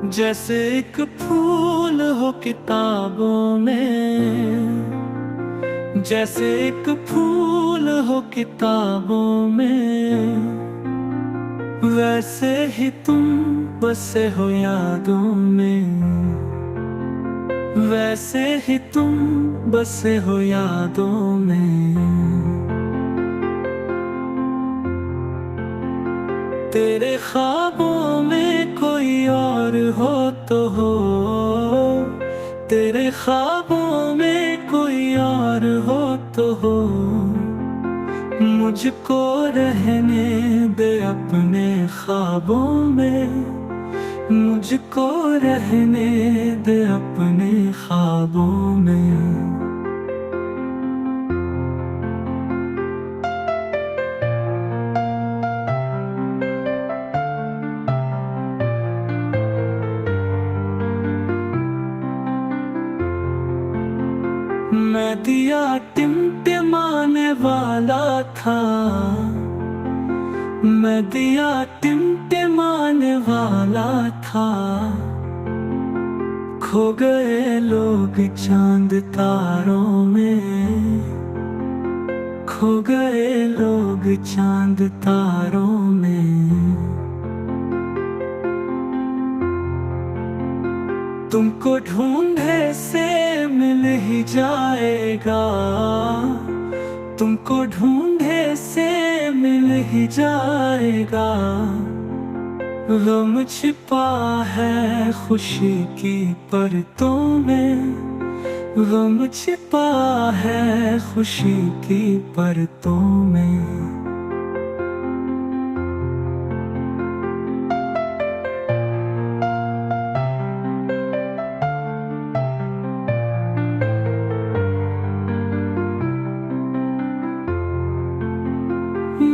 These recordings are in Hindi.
जैसे एक फूल हो किताबों में, जैसे एक फूल हो किताबों में, वैसे ही तुम बसे हो यादों में, वैसे ही तुम बसे हो यादों में। तेरे ख्वाबों में कोई और हो तो हो, तेरे ख्वाबों में कोई और हो तो हो, मुझको रहने दे अपने ख्वाबों में, मुझको रहने दे अपने ख्वाबों में। मैं दिया टिमटिमाने वाला था, मैं दिया टिमटिमाने वाला था, खो गए लोग चांद तारों में, खो गए लोग चांद तारों में। तुमको ढूंढे से मिल ही जाएगा, तुमको ढूंढे से मिल ही जाएगा, गम छिपा है खुशी की परतों में, गम छिपा है खुशी की परतों में।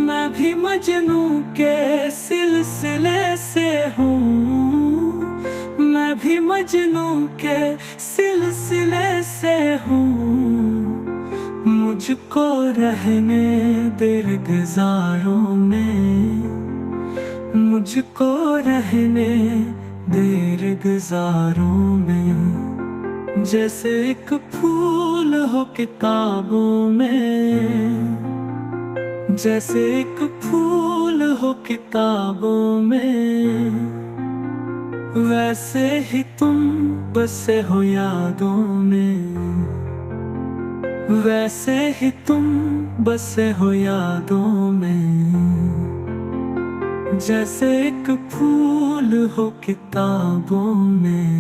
मैं भी मजनू के सिलसिले से हूँ, मैं भी मजनू के सिलसिले से हूँ, मुझको रहने देर गुजारों में, मुझको रहने देर गुजारों में। जैसे एक फूल हो किताबों में, जैसे एक फूल हो किताबों में, वैसे ही तुम बसे हो यादों में, वैसे ही तुम बसे हो यादों में। जैसे एक फूल हो किताबों में।